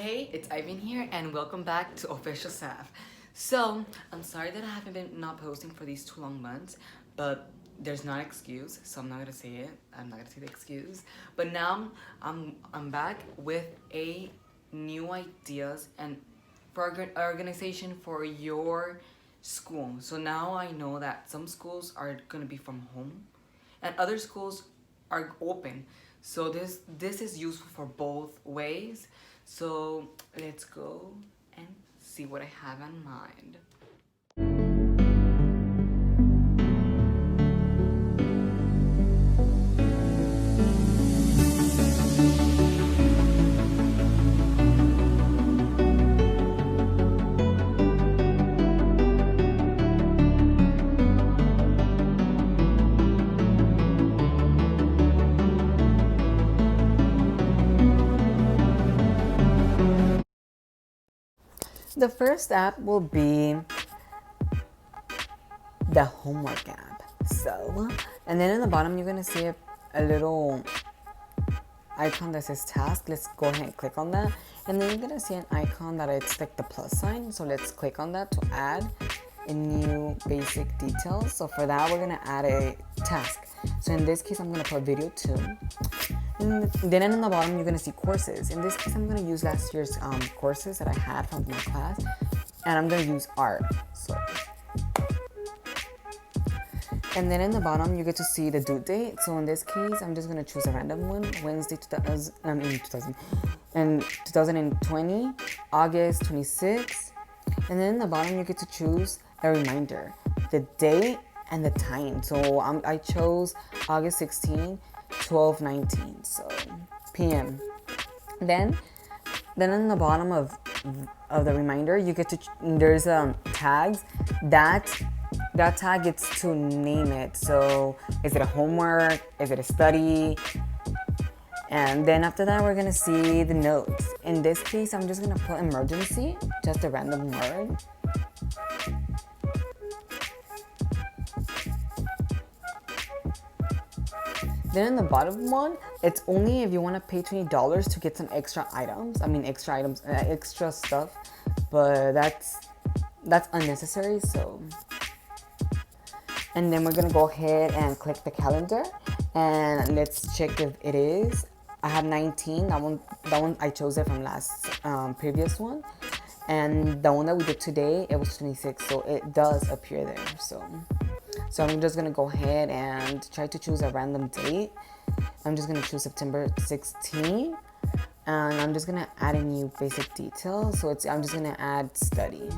Hey, it's Ivan here, and welcome back to Official Staff. So, I'm sorry that I haven't been not posting for these 2 long months, but there's not an excuse, so I'm not gonna say it. I'm not gonna say the excuse. But now I'm back with a new ideas and for organization for your school. So now I know that some schools are gonna be from home, and other schools are open. So this is useful for both ways. So let's go and see what I have in mind. The first app will be the homework app. So, and then in the bottom, you're gonna see a little icon that says task. Let's go ahead and click on that. And then you're gonna see an icon that it's like the plus sign. So let's click on that to add a new basic details. So for that, we're gonna add a task. So in this case, I'm gonna put video 2. And then in the bottom, you're gonna see courses. In this case, I'm gonna use last year's courses that I had from my class, and I'm gonna use art. So, and then in the bottom, you get to see the due date. So in this case, I'm just gonna choose a random one: Wednesday 2000, and 2020, August 26. And then in the bottom, you get to choose a reminder, the date and the time. So I chose August 16, 12:19, so p.m. Then in the bottom of the reminder, you get to there's tags that tag gets to name it. So is it a homework? Is it a study? And then after that, we're gonna see the notes. In this case, I'm just gonna put emergency, just a random word. Then in the bottom one, it's only if you want to pay $20 to get some extra items. Extra stuff, but that's unnecessary. So, and then we're gonna go ahead and click the calendar, and let's check if it is. I have 19. That one I chose it from last previous one, and the one that we did today it was 26. So it does appear there. So I'm just gonna go ahead and try to choose a random date. I'm just gonna choose September 16, and I'm just gonna add a new basic detail. So I'm just gonna add study.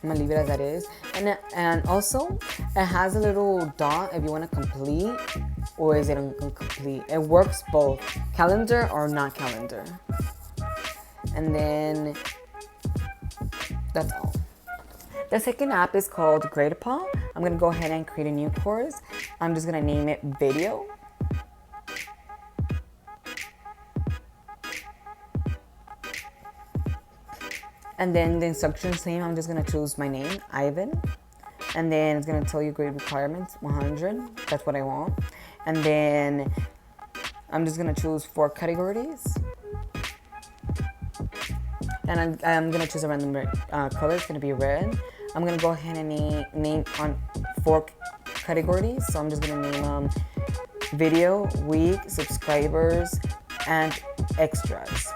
I'm gonna leave it as that is, and also it has a little dot if you want to complete or is it incomplete. It works both calendar or not calendar, and then that's all. The second app is called GradePal. I'm gonna go ahead and create a new course. I'm just gonna name it video. And then the instructions name, I'm just gonna choose my name, Ivan. And then it's gonna tell you grade requirements, 100. That's what I want. And then I'm just gonna choose 4 categories. And I'm gonna choose a random color. It's gonna be red. I'm gonna go ahead and name on 4 categories. So I'm just gonna name video, week, subscribers, and extras.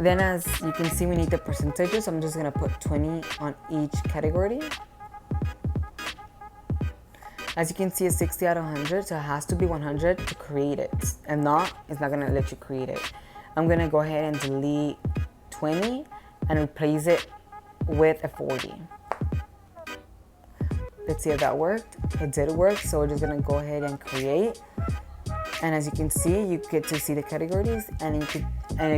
Then as you can see, we need the percentages. So I'm just gonna put 20 on each category. As you can see, it's 60 out of 100, so it has to be 100 to create it. And it's not gonna let you create it. I'm gonna go ahead and delete 20 and replace it with a 40. Let's see if that worked. It did work, so we're just gonna go ahead and create. And as you can see, you get to see the categories, and if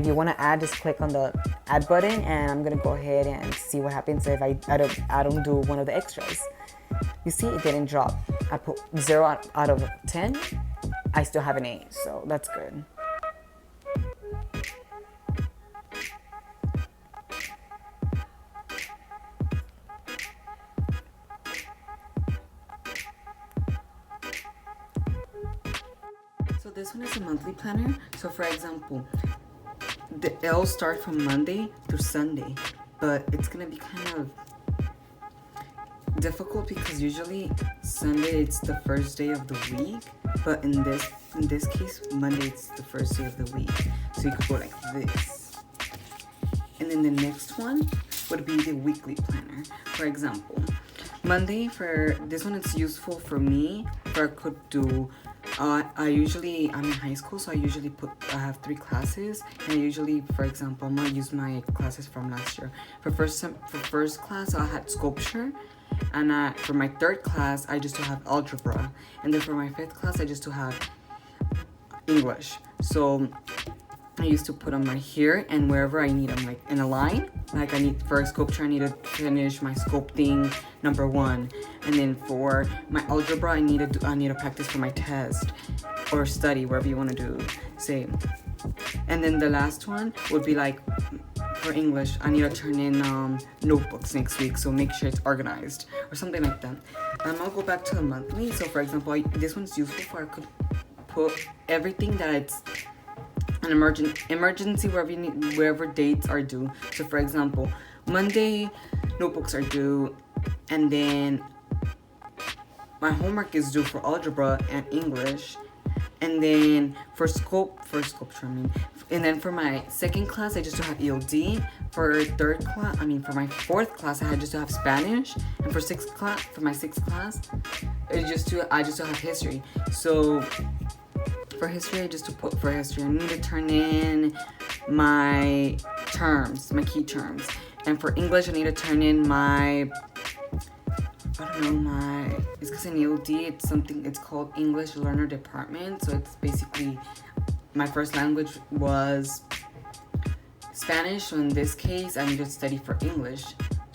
you want to add, just click on the add button, and I'm gonna go ahead and see what happens if I don't do one of the extras. You see, it didn't drop. I put 0 out of 10. I still have an 8, so that's good. this one is a monthly planner. So for example, it'll start from Monday through Sunday, but it's gonna be kind of difficult because usually Sunday it's the first day of the week, but in this case Monday it's the first day of the week. So you could go like this. And then the next one would be the weekly planner. For example, Monday, for this one it's useful for me for I could do I'm in high school, so I have 3 classes, and I usually, for example, I'm gonna use my classes from last year. For first class I had sculpture, and for my 3rd class I just to have algebra, and then for my 5th class I just to have English. So I used to put them right here, and wherever I need them, like in a line. Like for sculpture, I need to finish my sculpting number 1, and then for my algebra, I need to practice for my test or study, wherever you want to do. Say, and then the last one would be like for English, I need to turn in notebooks next week, so make sure it's organized or something like that. I'm gonna go back to the monthly. So for example, this one's useful for I could put everything that it's an emergency wherever dates are due. So for example, Monday notebooks are due, and then my homework is due for algebra and English, and then for sculpture and then for my 2nd class I just have ELD. For my 4th class I just have Spanish, and for my 6th class I just have history. So for history, I need to turn in my key terms. And for English, I need to turn in it's because in EOD, it's called English Learner Department. So it's basically, my first language was Spanish. So in this case, I need to study for English,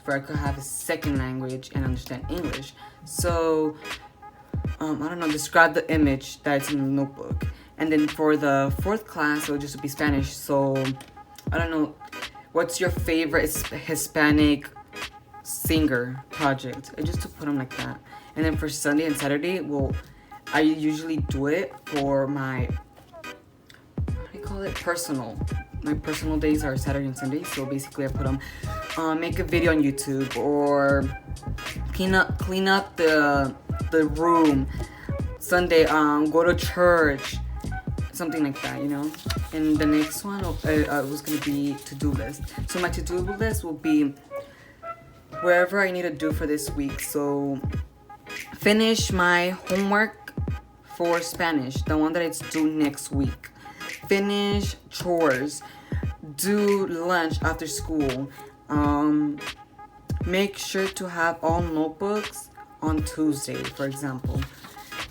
for I could have a 2nd language and understand English. So, describe the image that's in the notebook. And then for the 4th class, it'll just be Spanish. So, what's your favorite Hispanic singer project? I just to put them like that. And then for Sunday and Saturday, I usually do it for my, personal. My personal days are Saturday and Sunday. So basically I put them, make a video on YouTube, or clean up the room. Sunday, go to church, something like that, And the next one was gonna be to-do list. So my to-do list will be wherever I need to do for this week. So finish my homework for Spanish, the one that it's due next week. Finish chores, do lunch after school. Make sure to have all notebooks on Tuesday, for example.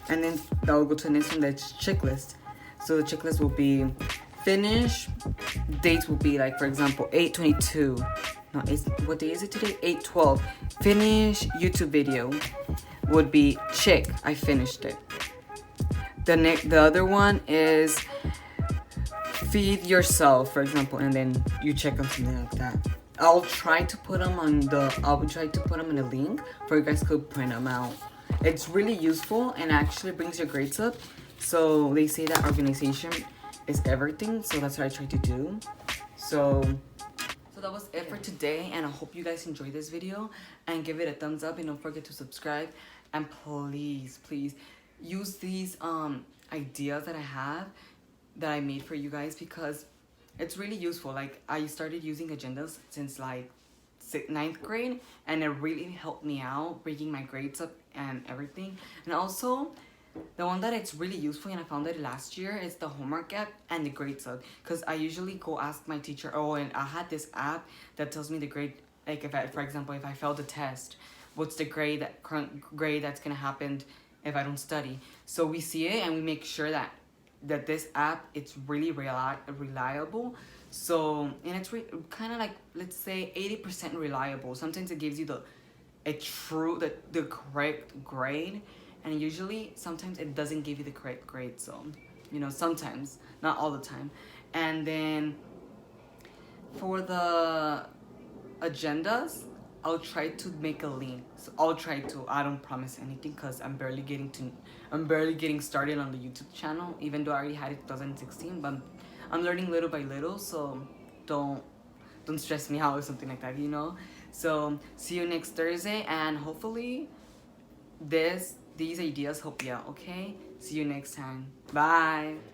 And then I'll go to the next one, that's checklist. So the checklist will be finish, dates will be like, for example, 8/22. No, what day is it today? 8/12. Finish YouTube video would be check, I finished it. The other one is feed yourself, for example, and then you check on something like that. I'll try to put them in a link for you guys could print them out. It's really useful and actually brings your grades up. So they say that organization is everything, so that's what I try to do. So that was it for today, and I hope you guys enjoyed this video and give it a thumbs up, and don't forget to subscribe. And please use these ideas that I made for you guys, because it's really useful. Like, I started using agendas since like 9th grade, and it really helped me out bringing my grades up and everything. And also the one that it's really useful, and I found it last year, is the homework app and the grades up, because I usually go ask my teacher, and I had this app that tells me the grade, like for example, if I failed the test, what's the current grade that's gonna happen if I don't study. So we see it, and we make sure that this app, it's really reliable. So, and it's kind of like, let's say 80% reliable. Sometimes it gives you the correct grade, and usually sometimes it doesn't give you the correct grade. So, sometimes, not all the time. And then for the agendas, I'll try to make a link. So I'll try to. I don't promise anything because I'm barely getting started on the YouTube channel. Even though I already had it 2016, but I'm learning little by little. So don't stress me out or something like that, you know. So see you next Thursday, and hopefully these ideas help you out. Okay. See you next time. Bye.